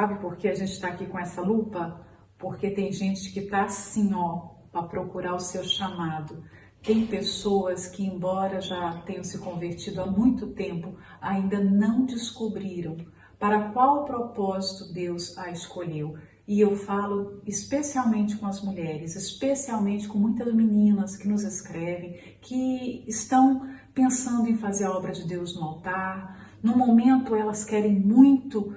Sabe por que a gente está aqui com essa lupa? Porque tem gente que está assim, ó, para procurar o seu chamado. Tem pessoas que, embora já tenham se convertido há muito tempo, ainda não descobriram para qual propósito Deus a escolheu. E eu falo especialmente com as mulheres, especialmente com muitas meninas que nos escrevem, que estão pensando em fazer a obra de Deus no altar. No momento elas querem muito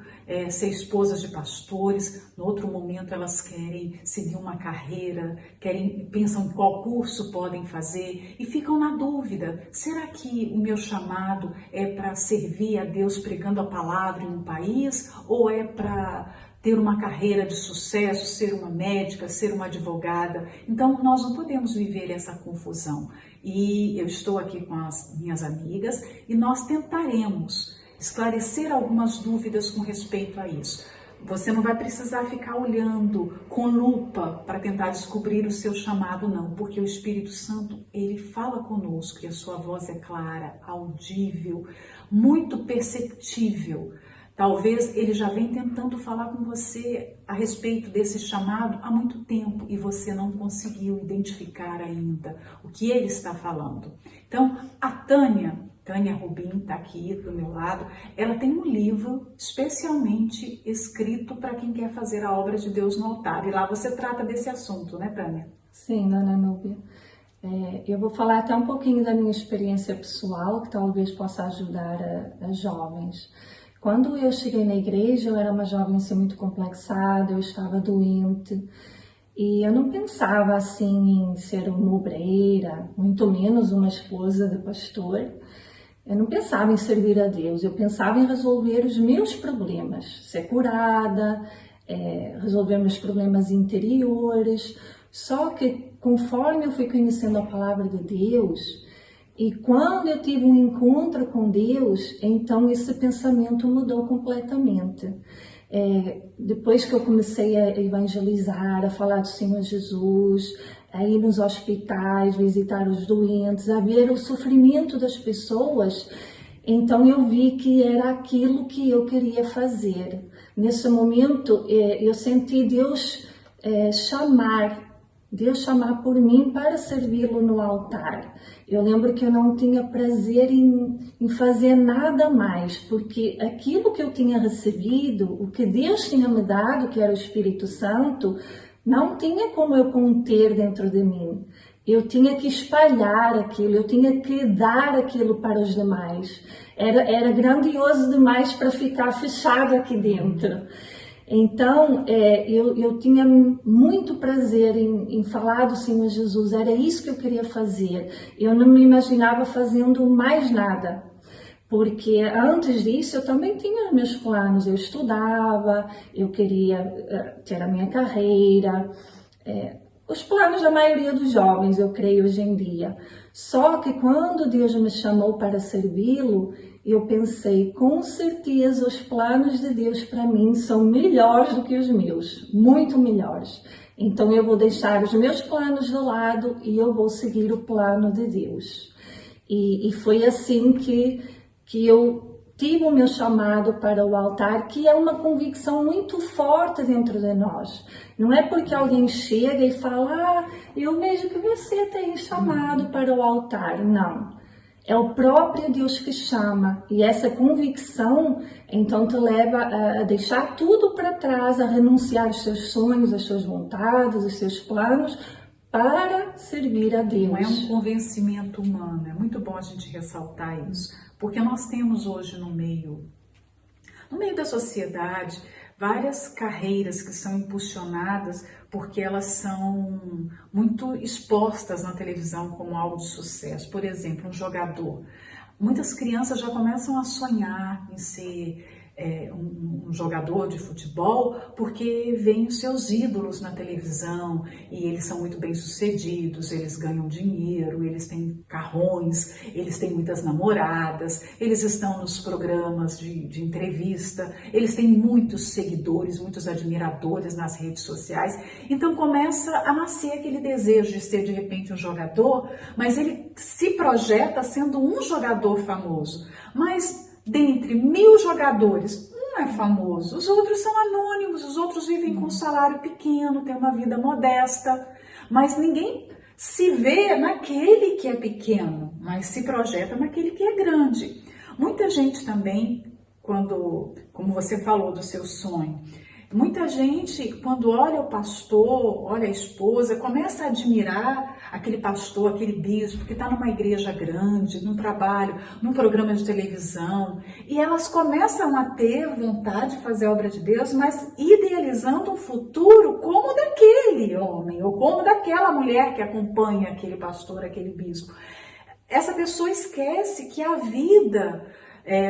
ser esposas de pastores, no outro momento elas querem seguir uma carreira, pensam qual curso podem fazer e ficam na dúvida, será que o meu chamado é para servir a Deus pregando a palavra em um país ou é para ter uma carreira de sucesso, ser uma médica, ser uma advogada? Então nós não podemos viver essa confusão. E eu estou aqui com as minhas amigas e nós tentaremos esclarecer algumas dúvidas com respeito a isso. Você não vai precisar ficar olhando com lupa para tentar descobrir o seu chamado, não, porque o Espírito Santo, ele fala conosco e a sua voz é clara, audível, muito perceptível. Talvez ele já vem tentando falar com você a respeito desse chamado há muito tempo e você não conseguiu identificar ainda o que ele está falando. Então, a Tânia Rubim está aqui do meu lado, ela tem um livro especialmente escrito para quem quer fazer a obra de Deus no altar. E lá você trata desse assunto, né, Tânia? Sim, dona Núbia. Eu vou falar até um pouquinho da minha experiência pessoal, que talvez possa ajudar as jovens. Quando eu cheguei na igreja, eu era uma jovem assim, muito complexada, eu estava doente. E eu não pensava assim em ser uma obreira, muito menos uma esposa de pastor. Eu não pensava em servir a Deus, eu pensava em resolver os meus problemas, ser curada, resolver meus problemas interiores. Só que conforme eu fui conhecendo a palavra de Deus, e quando eu tive um encontro com Deus, então esse pensamento mudou completamente. Depois que eu comecei a evangelizar, a falar do Senhor Jesus, a ir nos hospitais, visitar os doentes, a ver o sofrimento das pessoas, então eu vi que era aquilo que eu queria fazer. Nesse momento, eu senti Deus chamar por mim para servi-lo no altar. Eu lembro que eu não tinha prazer em fazer nada mais, porque aquilo que eu tinha recebido, o que Deus tinha me dado, que era o Espírito Santo, não tinha como eu conter dentro de mim. Eu tinha que espalhar aquilo, eu tinha que dar aquilo para os demais. Era grandioso demais para ficar fechado aqui dentro. Então, eu tinha muito prazer em falar do Senhor Jesus, era isso que eu queria fazer. Eu não me imaginava fazendo mais nada, porque antes disso eu também tinha meus planos, eu estudava, eu queria ter a minha carreira, os planos da maioria dos jovens, eu creio, hoje em dia. Só que quando Deus me chamou para servi-lo, eu pensei, com certeza os planos de Deus para mim são melhores do que os meus, muito melhores. Então eu vou deixar os meus planos de lado e eu vou seguir o plano de Deus. E foi assim que eu tive o meu chamado para o altar, que é uma convicção muito forte dentro de nós. Não é porque alguém chega e fala, eu vejo que você tem chamado para o altar. Não. É o próprio Deus que chama. E essa convicção, então, te leva a deixar tudo para trás, a renunciar aos seus sonhos, às suas vontades, aos seus planos, para servir a Deus. Não é um convencimento humano. É muito bom a gente ressaltar isso. Porque nós temos hoje no meio da sociedade, várias carreiras que são impulsionadas porque elas são muito expostas na televisão como algo de sucesso. Por exemplo, um jogador. Muitas crianças já começam a sonhar em ser um jogador de futebol porque veem os seus ídolos na televisão e eles são muito bem sucedidos, eles ganham dinheiro, eles têm carrões, eles têm muitas namoradas, eles estão nos programas de entrevista, eles têm muitos seguidores, muitos admiradores nas redes sociais. Então começa a nascer aquele desejo de ser de repente um jogador, mas ele se projeta sendo um jogador famoso. Mas dentre 1000 jogadores, um não é famoso. Os outros são anônimos, os outros vivem com um salário pequeno, têm uma vida modesta, mas ninguém se vê naquele que é pequeno, mas se projeta naquele que é grande. Muita gente também, como você falou do seu sonho, muita gente, quando olha o pastor, olha a esposa, começa a admirar aquele pastor, aquele bispo que está numa igreja grande, num trabalho, num programa de televisão, e elas começam a ter vontade de fazer a obra de Deus, mas idealizando um futuro como daquele homem, ou como daquela mulher que acompanha aquele pastor, aquele bispo. Essa pessoa esquece que a vida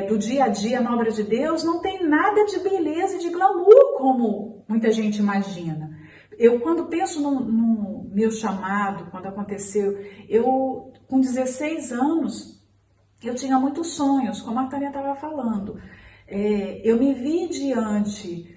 do dia a dia na obra de Deus não tem nada de beleza e de glamour, como muita gente imagina. Eu, quando penso no meu chamado, quando aconteceu, eu, com 16 anos, eu tinha muitos sonhos, como a Tânia estava falando. Eu me vi diante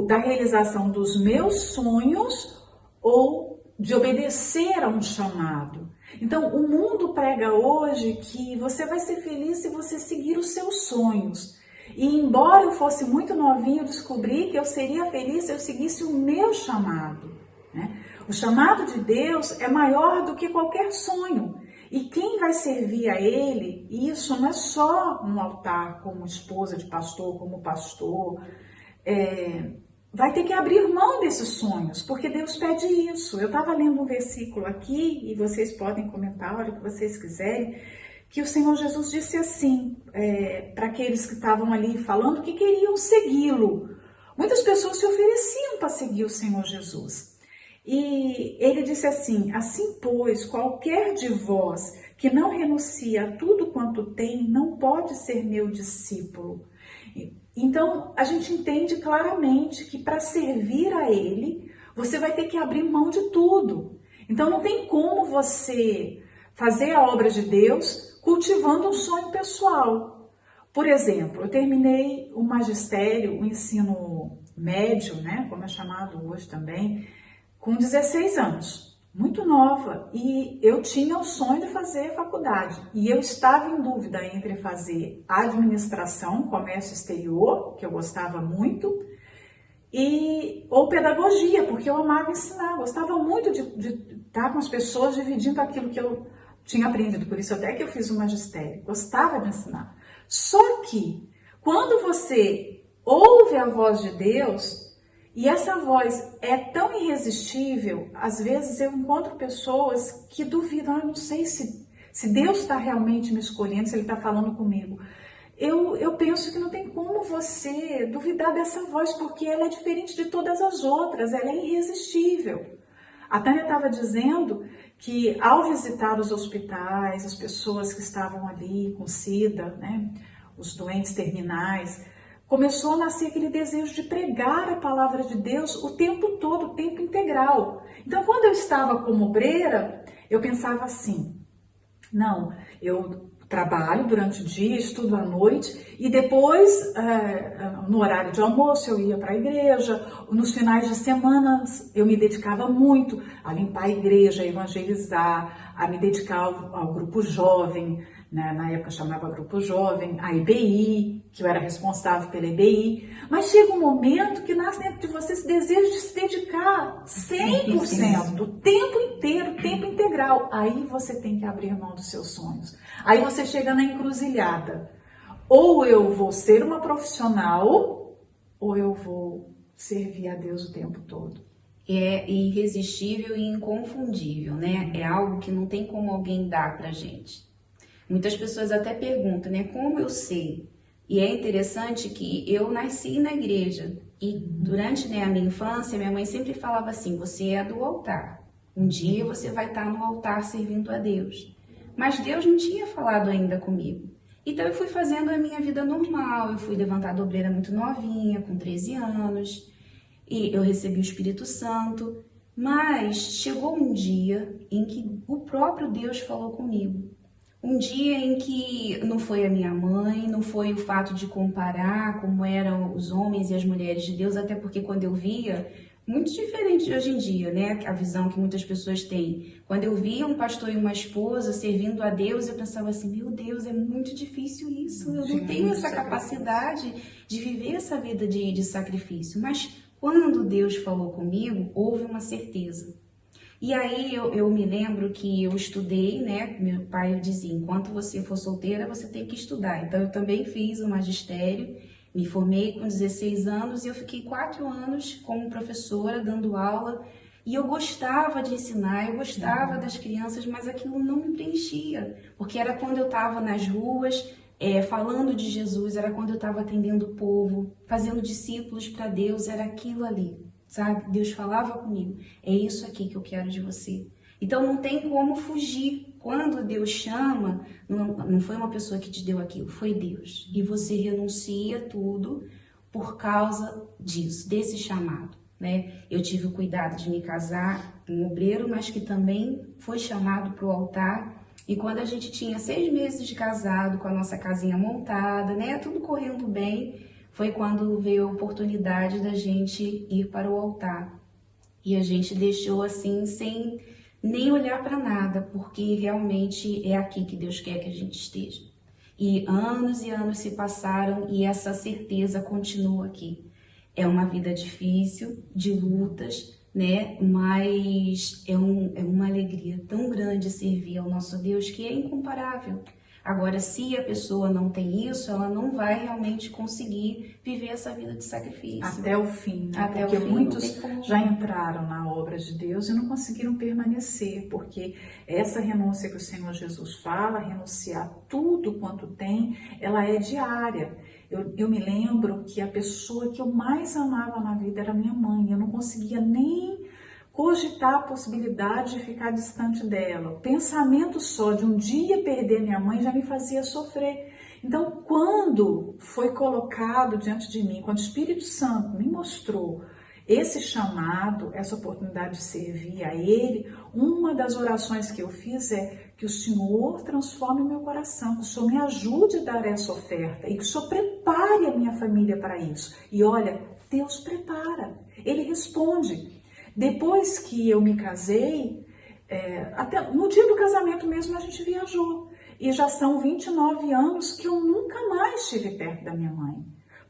da realização dos meus sonhos ou de obedecer a um chamado. Então, o mundo prega hoje que você vai ser feliz se você seguir os seus sonhos. E embora eu fosse muito novinho, eu descobri que eu seria feliz se eu seguisse o meu chamado, né? O chamado de Deus é maior do que qualquer sonho. E quem vai servir a Ele, isso não é só no altar, como esposa de pastor, como pastor, vai ter que abrir mão desses sonhos, porque Deus pede isso. Eu estava lendo um versículo aqui, e vocês podem comentar a hora que vocês quiserem, que o Senhor Jesus disse assim, para aqueles que estavam ali falando que queriam segui-lo. Muitas pessoas se ofereciam para seguir o Senhor Jesus. E ele disse assim, assim pois, qualquer de vós que não renuncia a tudo quanto tem, não pode ser meu discípulo. Então, a gente entende claramente que para servir a Ele, você vai ter que abrir mão de tudo. Então, não tem como você fazer a obra de Deus cultivando um sonho pessoal. Por exemplo, eu terminei o magistério, o ensino médio, né, como é chamado hoje também, com 16 anos. Muito nova, e eu tinha o sonho de fazer faculdade, e eu estava em dúvida entre fazer administração, comércio exterior, que eu gostava muito, ou pedagogia, porque eu amava ensinar, gostava muito de estar com as pessoas dividindo aquilo que eu tinha aprendido, por isso até que eu fiz o magistério, gostava de ensinar. Só que, quando você ouve a voz de Deus, e essa voz é tão irresistível, às vezes eu encontro pessoas que duvidam, não sei se Deus está realmente me escolhendo, se Ele está falando comigo. Eu penso que não tem como você duvidar dessa voz, porque ela é diferente de todas as outras, ela é irresistível. A Tânia estava dizendo que ao visitar os hospitais, as pessoas que estavam ali com SIDA, né, os doentes terminais, começou a nascer aquele desejo de pregar a palavra de Deus o tempo todo, o tempo integral. Então, quando eu estava como obreira, eu pensava assim, não, eu trabalho durante o dia, estudo à noite, e depois, no horário de almoço, eu ia para a igreja. Nos finais de semana, eu me dedicava muito a limpar a igreja, a evangelizar, a me dedicar ao grupo jovem, né? Na época chamava Grupo Jovem, a EBI, que eu era responsável pela EBI, mas chega um momento que nasce dentro de você esse desejo de se dedicar 100%, o tempo inteiro, o tempo integral. Aí você tem que abrir mão dos seus sonhos. Aí você chega na encruzilhada. Ou eu vou ser uma profissional, ou eu vou servir a Deus o tempo todo. É irresistível e inconfundível, né? É algo que não tem como alguém dar pra gente. Muitas pessoas até perguntam, né, como eu sei? E é interessante que eu nasci na igreja e durante, né, a minha infância, minha mãe sempre falava assim, você é do altar. Um dia você vai estar no altar servindo a Deus. Mas Deus não tinha falado ainda comigo. Então eu fui fazendo a minha vida normal, eu fui levantada obreira muito novinha, com 13 anos, e eu recebi o Espírito Santo. Mas chegou um dia em que o próprio Deus falou comigo. Um dia em que não foi a minha mãe, não foi o fato de comparar como eram os homens e as mulheres de Deus, até porque quando eu via, muito diferente de hoje em dia, né? A visão que muitas pessoas têm. Quando eu via um pastor e uma esposa servindo a Deus, eu pensava assim, meu Deus, é muito difícil isso. Eu não tenho essa capacidade de viver essa vida de sacrifício. Mas quando Deus falou comigo, houve uma certeza. E aí eu me lembro que eu estudei, né? Meu pai dizia, enquanto você for solteira, você tem que estudar. Então eu também fiz o magistério, me formei com 16 anos e eu fiquei 4 anos como professora, dando aula. E eu gostava de ensinar, eu gostava das crianças, mas aquilo não me preenchia. Porque era quando eu estava nas ruas, falando de Jesus, era quando eu estava atendendo o povo, fazendo discípulos para Deus, era aquilo ali. Sabe? Deus falava comigo, é isso aqui que eu quero de você. Então não tem como fugir. Quando Deus chama, não foi uma pessoa que te deu aquilo, foi Deus. E você renuncia tudo por causa disso, desse chamado, né? Eu tive o cuidado de me casar com um obreiro, mas que também foi chamado para o altar. E quando a gente tinha 6 meses de casado, com a nossa casinha montada, né? Tudo correndo bem, foi quando veio a oportunidade da gente ir para o altar. E a gente deixou assim, sem nem olhar para nada, porque realmente é aqui que Deus quer que a gente esteja. E anos se passaram e essa certeza continua aqui. É uma vida difícil, de lutas, né? Mas é uma alegria tão grande servir ao nosso Deus que é incomparável. Agora, se a pessoa não tem isso, ela não vai realmente conseguir viver essa vida de sacrifício. Até o fim, né? Até porque o fim, muitos já entraram na obra de Deus e não conseguiram permanecer, porque essa renúncia que o Senhor Jesus fala, renunciar tudo quanto tem, ela é diária. Eu me lembro que a pessoa que eu mais amava na vida era minha mãe, eu não conseguia nem cogitar a possibilidade de ficar distante dela. O pensamento só de um dia perder minha mãe já me fazia sofrer. Então, quando foi colocado diante de mim, quando o Espírito Santo me mostrou esse chamado, essa oportunidade de servir a Ele, uma das orações que eu fiz é que o Senhor transforme o meu coração, que o Senhor me ajude a dar essa oferta e que o Senhor prepare a minha família para isso. E olha, Deus prepara, Ele responde. Depois que eu me casei, até no dia do casamento mesmo a gente viajou. E já são 29 anos que eu nunca mais estive perto da minha mãe.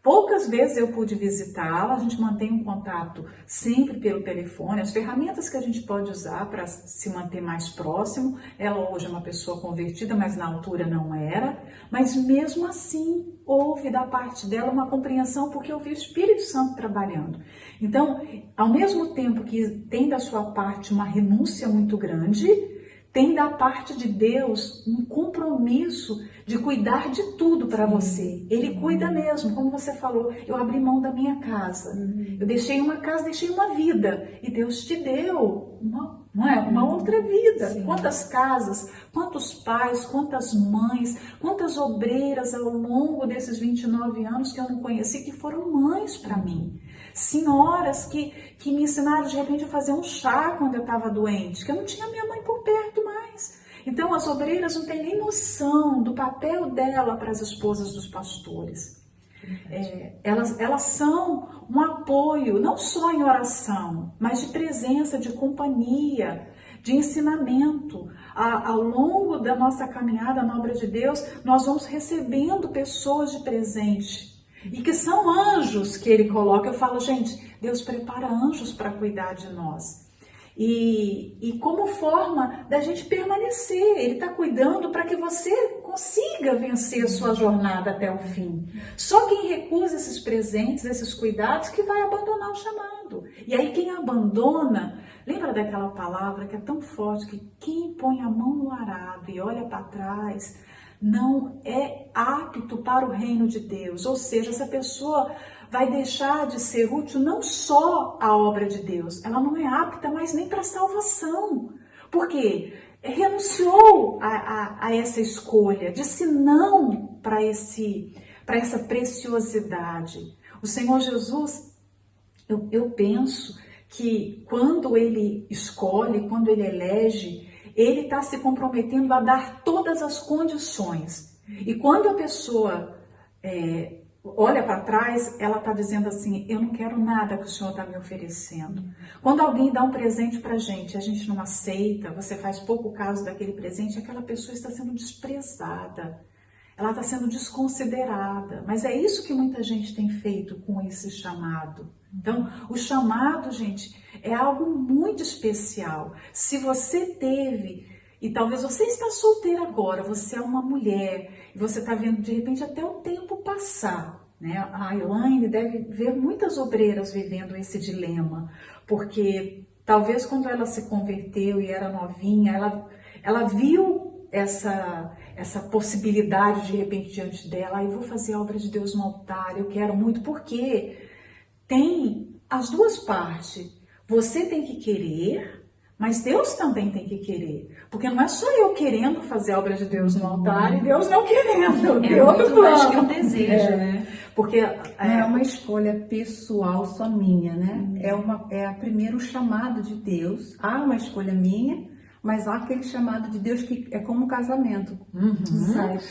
Poucas vezes eu pude visitá-la, a gente mantém um contato sempre pelo telefone, as ferramentas que a gente pode usar para se manter mais próximo. Ela hoje é uma pessoa convertida, mas na altura não era. Mas mesmo assim, houve da parte dela uma compreensão, porque eu vi o Espírito Santo trabalhando. Então, ao mesmo tempo que tem da sua parte uma renúncia muito grande, tem da parte de Deus um compromisso de cuidar de tudo para você. Ele cuida mesmo, como você falou, eu abri mão da minha casa. Eu deixei uma casa, deixei uma vida. E Deus te deu uma outra vida. Sim. Quantas casas, quantos pais, quantas mães, quantas obreiras ao longo desses 29 anos que eu não conheci, que foram mães para mim. Senhoras que me ensinaram de repente a fazer um chá quando eu estava doente, que eu não tinha minha mãe por perto mais. Então as obreiras não têm nem noção do papel dela para as esposas dos pastores. Elas são um apoio, não só em oração, mas de presença, de companhia, de ensinamento. Ao longo da nossa caminhada na obra de Deus, nós vamos recebendo pessoas de presente. E que são anjos que Ele coloca. Eu falo, gente, Deus prepara anjos para cuidar de nós. E como forma da gente permanecer, Ele está cuidando para que você consiga vencer a sua jornada até o fim. Só quem recusa esses presentes, esses cuidados, que vai abandonar o chamado. E aí quem abandona, lembra daquela palavra que é tão forte, que quem põe a mão no arado e olha para trás, não é apto para o reino de Deus. Ou seja, essa pessoa vai deixar de ser útil não só à obra de Deus, ela não é apta mais nem para a salvação. Por quê? Renunciou a essa escolha, disse não para essa preciosidade. O Senhor Jesus, eu penso que quando Ele escolhe, quando Ele elege, Ele está se comprometendo a dar todas as condições. E quando a pessoa olha para trás, ela está dizendo assim, eu não quero nada que o Senhor está me oferecendo. Quando alguém dá um presente para a gente não aceita, você faz pouco caso daquele presente, aquela pessoa está sendo desprezada, ela está sendo desconsiderada. Mas é isso que muita gente tem feito com esse chamado. Então, o chamado, gente, é algo muito especial. Se você teve, e talvez você está solteira agora, você é uma mulher, e você está vendo de repente até o tempo passar, né? A Elaine deve ver muitas obreiras vivendo esse dilema, porque talvez quando ela se converteu e era novinha, ela viu essa possibilidade de repente diante dela, eu vou fazer a obra de Deus no altar, eu quero muito, porque tem as duas partes. Você tem que querer, mas Deus também tem que querer. Porque não é só eu querendo fazer a obra de Deus no altar e Deus não querendo. É muito mais que um desejo, né? Porque não é uma escolha pessoal só minha, né? É primeiro o chamado de Deus. Há uma escolha minha, mas há aquele chamado de Deus que é como um casamento.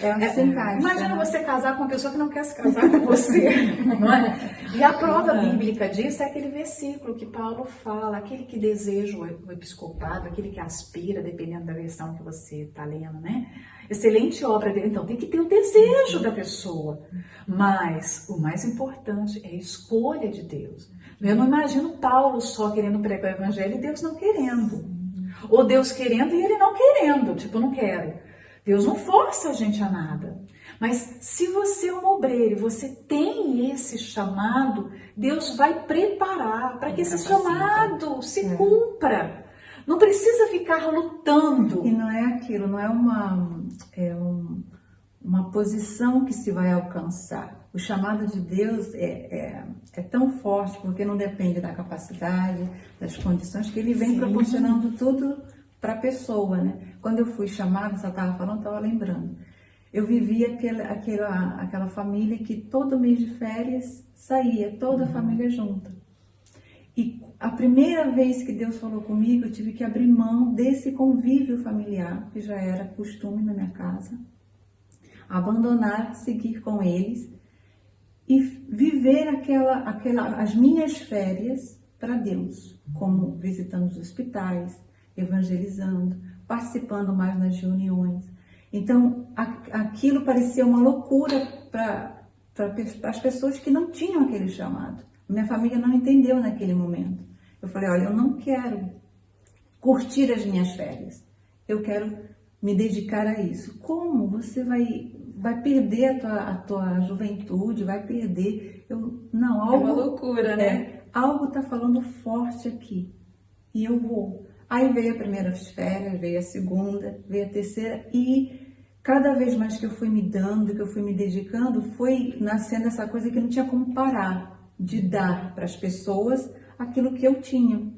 É assim, imagina você casar com uma pessoa que não quer se casar com você, não é? E a prova bíblica disso é aquele versículo que Paulo fala, aquele que deseja o episcopado, aquele que aspira, dependendo da versão que você está lendo, né? Excelente obra dele. Então tem que ter o desejo da pessoa. Mas o mais importante é a escolha de Deus. Eu não imagino Paulo só querendo pregar o evangelho e Deus não querendo. Ou Deus querendo e ele não querendo, tipo, não quero. Deus não força a gente a nada. Mas se você é um obreiro e você tem esse chamado, Deus vai preparar para que esse chamado se cumpra. Não precisa ficar lutando. E não é aquilo, não é uma posição que se vai alcançar. O chamado de Deus é tão forte porque não depende da capacidade, das condições, que Ele vem proporcionando tudo para a pessoa, né? Quando eu fui chamada, você estava falando, estava lembrando. Eu vivia aquela família que todo mês de férias saía, toda a família junta. E a primeira vez que Deus falou comigo, eu tive que abrir mão desse convívio familiar, que já era costume na minha casa, abandonar, seguir com eles e viver as minhas férias para Deus, como visitando os hospitais, evangelizando, participando mais nas reuniões. Então, aquilo parecia uma loucura para as pessoas que não tinham aquele chamado. Minha família não entendeu naquele momento. Eu falei, olha, eu não quero curtir as minhas férias. Eu quero me dedicar a isso. Como? Você vai perder a tua juventude, vai perder. Não, algo, é uma loucura, né? Algo está falando forte aqui. E eu vou. Aí veio a primeira férias, veio a segunda, veio a terceira. E cada vez mais que eu fui me dando, que eu fui me dedicando, foi nascendo essa coisa que não tinha como parar de dar para as pessoas aquilo que eu tinha.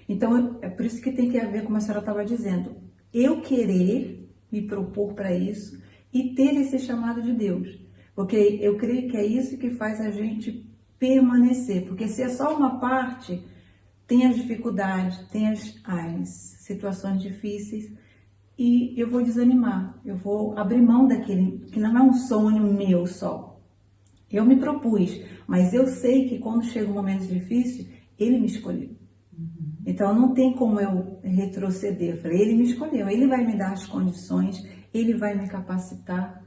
Então, é por isso que tem que haver, como a senhora estava dizendo, eu querer me propor para isso e ter esse chamado de Deus. Porque eu creio que é isso que faz a gente permanecer. Porque se é só uma parte, tem as dificuldades, tem as situações difíceis e eu vou desanimar. Eu vou abrir mão daquele que não é um sonho meu só. Eu me propus, mas eu sei que quando chega um momento difícil, Ele me escolheu. Então não tem como eu retroceder. Eu falei, Ele me escolheu, Ele vai me dar as condições, Ele vai me capacitar.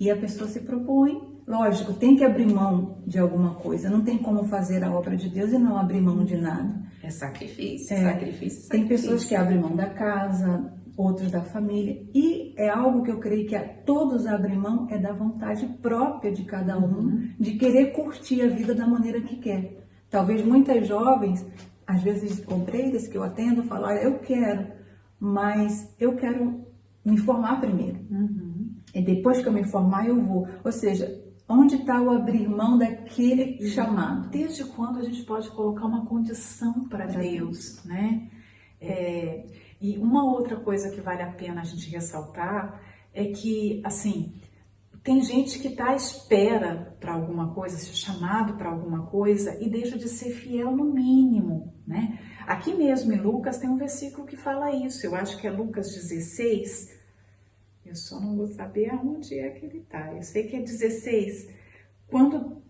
E a pessoa se propõe, lógico, tem que abrir mão de alguma coisa. Não tem como fazer a obra de Deus e não abrir mão de nada. É sacrifício, sacrifício. Tem pessoas que abrem mão da casa, outros da família. E é algo que eu creio que todos abrem mão, é da vontade própria de cada um, de querer curtir a vida da maneira que quer. Talvez muitas jovens, às vezes obreiras que eu atendo, falam, eu quero, mas eu quero me formar primeiro. E depois que eu me formar, eu vou. Ou seja, onde está o abrir mão daquele chamado? Desde quando a gente pode colocar uma condição para Deus, né? E uma outra coisa que vale a pena a gente ressaltar é que, assim, tem gente que está à espera para alguma coisa, ser chamado para alguma coisa e deixa de ser fiel no mínimo, né? Aqui mesmo em Lucas tem um versículo que fala isso, eu acho que é Lucas 16, eu só não vou saber aonde é que ele está, eu sei que é 16, Quando,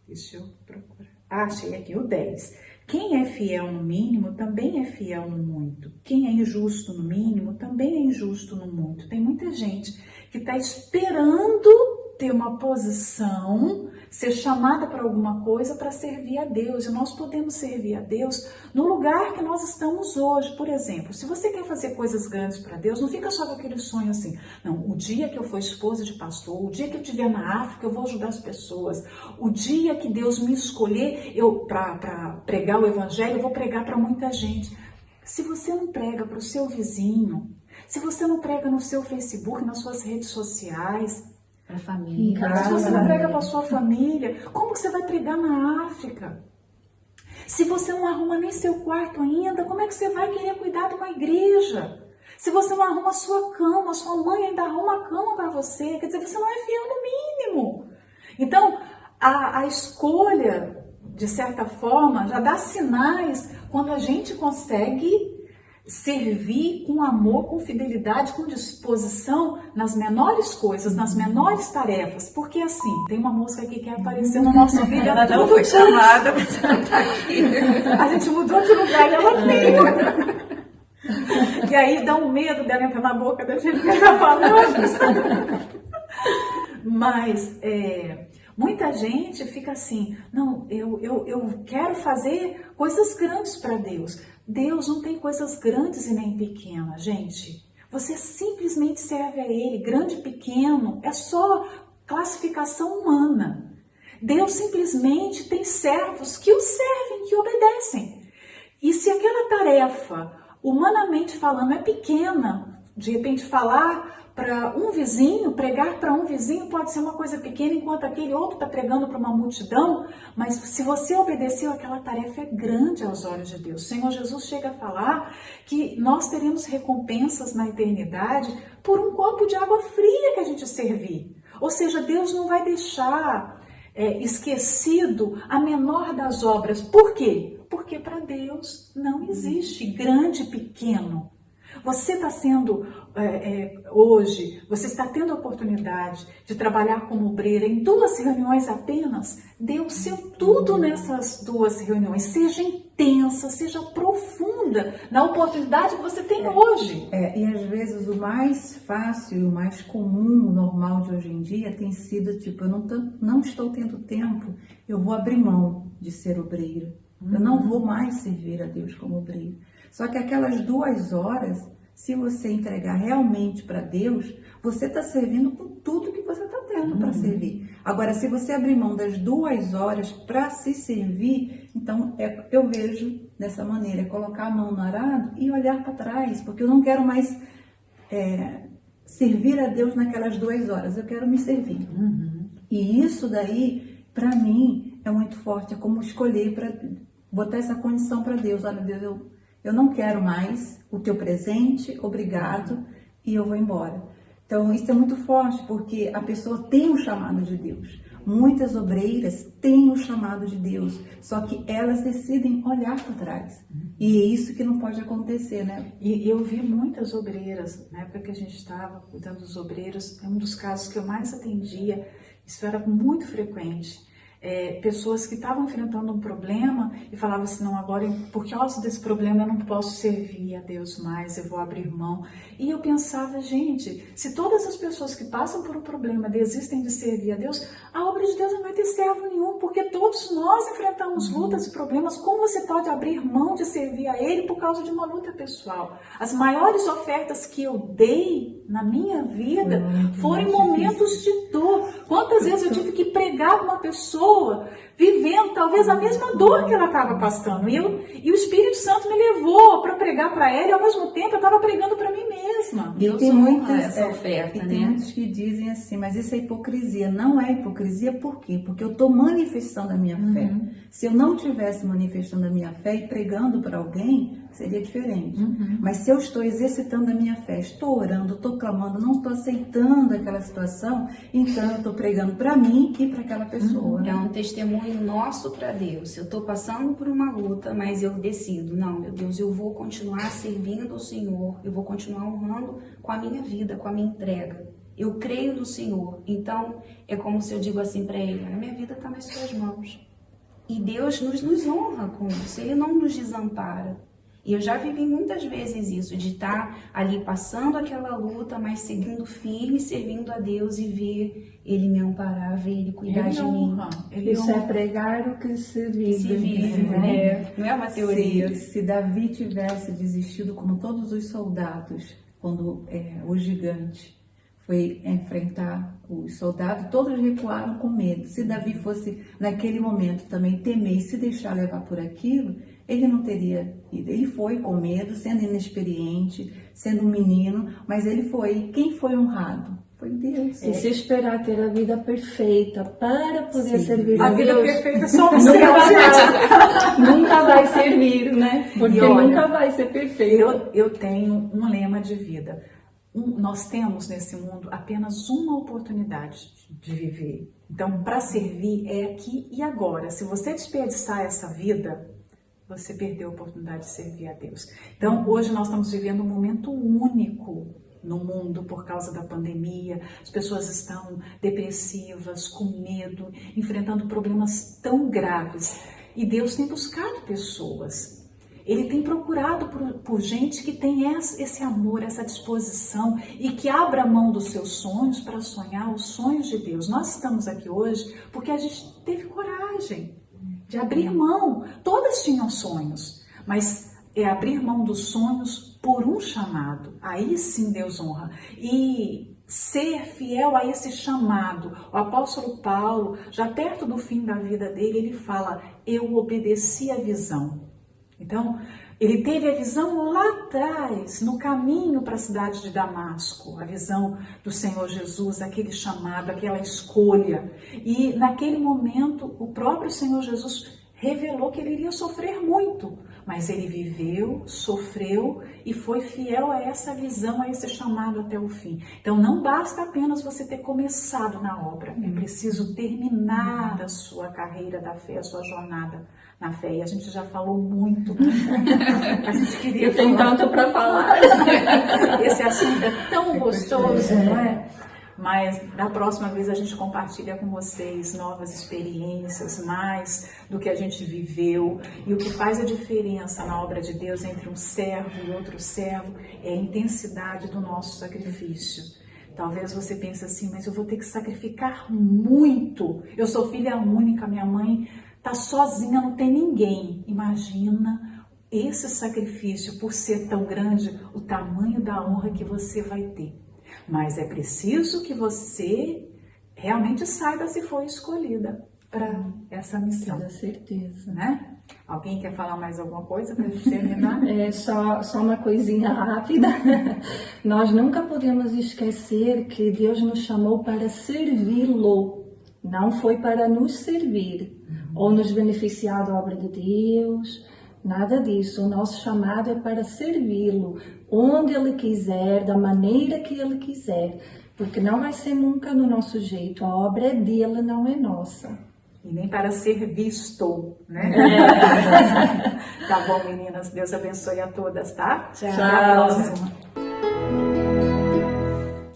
deixa eu procurar, achei aqui o 10. Quem é fiel no mínimo também é fiel no muito. Quem é injusto no mínimo também é injusto no muito. Tem muita gente que está esperando ter uma posição, ser chamada para alguma coisa para servir a Deus. E nós podemos servir a Deus no lugar que nós estamos hoje. Por exemplo, se você quer fazer coisas grandes para Deus, não fica só com aquele sonho assim, não, o dia que eu for esposa de pastor, o dia que eu estiver na África, eu vou ajudar as pessoas. O dia que Deus me escolher para pregar o evangelho, eu vou pregar para muita gente. Se você não prega para o seu vizinho, se você não prega no seu Facebook, nas suas redes sociais, Para a família. se você não prega para sua família, como que você vai pregar na África? Se você não arruma nem seu quarto ainda, como é que você vai querer cuidar de uma igreja? Se você não arruma a sua cama, sua mãe ainda arruma a cama para você, quer dizer, você não é fiel no mínimo. Então, a escolha, de certa forma, já dá sinais quando a gente consegue servir com amor, com fidelidade, com disposição nas menores coisas, nas menores tarefas. Porque assim, tem uma moça aqui que quer aparecer no nosso vídeo. Ela não foi chamada, mas ela tá aqui. A gente mudou de lugar e ela veio. E aí dá um medo dela entrar na boca da gente que ela falando. Mas muita gente fica assim, não, eu quero fazer coisas grandes para Deus. Deus não tem coisas grandes e nem pequenas, gente. Você simplesmente serve a Ele, grande e pequeno, é só classificação humana. Deus simplesmente tem servos que o servem, que obedecem. E se aquela tarefa, humanamente falando, é pequena, de repente falar para um vizinho, pregar para um vizinho pode ser uma coisa pequena, enquanto aquele outro está pregando para uma multidão, mas se você obedeceu, aquela tarefa é grande aos olhos de Deus. O Senhor Jesus chega a falar que nós teremos recompensas na eternidade por um copo de água fria que a gente servir. Ou seja, Deus não vai deixar esquecido a menor das obras. Por quê? Porque para Deus não existe grande e pequeno. Você está sendo, hoje, você está tendo a oportunidade de trabalhar como obreira em 2 reuniões apenas. Dê o seu tudo nessas 2 reuniões. Seja intensa, seja profunda na oportunidade que você tem hoje. E às vezes o mais fácil, o mais comum, o normal de hoje em dia tem sido tipo, eu não estou tendo tempo, eu vou abrir mão de ser obreiro. Eu não vou mais servir a Deus como obreiro. Só que aquelas 2 horas, se você entregar realmente para Deus, você está servindo com tudo que você está tendo para servir. Agora, se você abrir mão das 2 horas para se servir, então eu vejo dessa maneira, colocar a mão no arado e olhar para trás, porque eu não quero mais servir a Deus naquelas 2 horas, eu quero me servir. E isso daí, para mim, é muito forte, é como escolher para botar essa condição para Deus. Olha, Deus, eu não quero mais o teu presente, obrigado, e eu vou embora. Então, isso é muito forte, porque a pessoa tem um chamado de Deus. Muitas obreiras têm um chamado de Deus, só que elas decidem olhar para trás. E é isso que não pode acontecer, né? E eu vi muitas obreiras, na época que a gente estava cuidando dos obreiros, é um dos casos que eu mais atendia, isso era muito frequente. Pessoas que estavam enfrentando um problema e falavam assim, não, agora por causa desse problema eu não posso servir a Deus mais, eu vou abrir mão. E eu pensava, gente, se todas as pessoas que passam por um problema desistem de servir a Deus, a obra de Deus não vai ter servo nenhum, porque todos nós enfrentamos lutas e problemas. Como você pode abrir mão de servir a Ele por causa de uma luta pessoal? As maiores ofertas que eu dei na minha vida foram em momentos de dor. Quantas vezes eu tive que pregar para uma pessoa vivendo talvez a mesma dor que ela estava passando. E o Espírito Santo me levou para pregar para ela e ao mesmo tempo eu estava pregando para mim mesma. Deus tem honra essa oferta, né? Tem muitos que dizem assim, mas isso é hipocrisia. Não é hipocrisia, por quê? Porque eu estou manifestando a minha fé. Se eu não estivesse manifestando a minha fé e pregando para alguém, seria diferente. Mas se eu estou exercitando a minha fé, estou orando, estou clamando, não estou aceitando aquela situação, então eu estou pregando para mim e para aquela pessoa. É um testemunho nosso para Deus. Eu estou passando por uma luta, mas eu decido, não, meu Deus, eu vou continuar servindo ao Senhor, eu vou continuar honrando com a minha vida, com a minha entrega. eu creio no Senhor. Então, é como se eu digo assim para ele, a minha vida está nas suas mãos. E Deus nos honra com isso, Ele não nos desampara. E eu já vivi muitas vezes isso, de estar ali passando aquela luta, mas seguindo firme, servindo a Deus e ver Ele me amparar, ver Ele cuidar de mim. Isso é pregar o que se vive. Se vive, né? Não é uma teoria. Se Davi tivesse desistido como todos os soldados, quando o gigante foi enfrentar os soldados, todos recuaram com medo. Se Davi fosse, naquele momento, também temer e se deixar levar por aquilo, ele não teria ido. Ele foi com medo, sendo inexperiente, sendo um menino, mas ele foi. Quem foi honrado? Foi Deus. E se esperar ter a vida perfeita para poder Sim. servir A a vida Deus, perfeita só no nunca céu, vai, nunca vai servir, né? Porque E olha, nunca vai ser perfeito. Eu tenho um lema de vida. Nós temos nesse mundo apenas uma oportunidade de viver. Então, para servir é aqui e agora. Se você desperdiçar essa vida, você perdeu a oportunidade de servir a Deus. Então, hoje nós estamos vivendo um momento único no mundo por causa da pandemia. As pessoas estão depressivas, com medo, enfrentando problemas tão graves. E Deus tem buscado pessoas. Ele tem procurado por gente que tem esse amor, essa disposição e que abra mão dos seus sonhos para sonhar os sonhos de Deus. Nós estamos aqui hoje porque a gente teve coragem de abrir mão. Todas tinham sonhos, mas é abrir mão dos sonhos por um chamado. Aí sim Deus honra. E ser fiel a esse chamado. O apóstolo Paulo, já perto do fim da vida dele, ele fala, eu obedeci à visão. Então, ele teve a visão lá atrás, no caminho para a cidade de Damasco, a visão do Senhor Jesus, aquele chamado, aquela escolha. E naquele momento, o próprio Senhor Jesus revelou que ele iria sofrer muito, mas ele viveu, sofreu e foi fiel a essa visão, a esse chamado até o fim. Então não basta apenas você ter começado na obra, é preciso terminar a sua carreira da fé, a sua jornada na fé. E a gente já falou muito, a gente queria Eu tenho tanto para falar. Esse assunto é tão gostoso, não é? Mas da próxima vez a gente compartilha com vocês novas experiências, mais do que a gente viveu. E o que faz a diferença na obra de Deus entre um servo e outro servo é a intensidade do nosso sacrifício. Talvez você pense assim, mas eu vou ter que sacrificar muito. Eu sou filha única, minha mãe está sozinha, não tem ninguém. Imagina esse sacrifício, por ser tão grande, o tamanho da honra que você vai ter. Mas é preciso que você realmente saiba se foi escolhida para essa missão. Com certeza. Né? Alguém quer falar mais alguma coisa para a gente terminar? Só uma coisinha rápida. Nós nunca podemos esquecer que Deus nos chamou para servi-lo. Não foi para nos servir ou nos beneficiar da obra de Deus. Nada disso. O nosso chamado é para servi-lo, onde Ele quiser, da maneira que Ele quiser, porque não vai ser nunca no nosso jeito. A obra é dele, não é nossa. E nem para ser visto, né? Tá bom, meninas. Deus abençoe a todas, tá? Tchau. Até a próxima.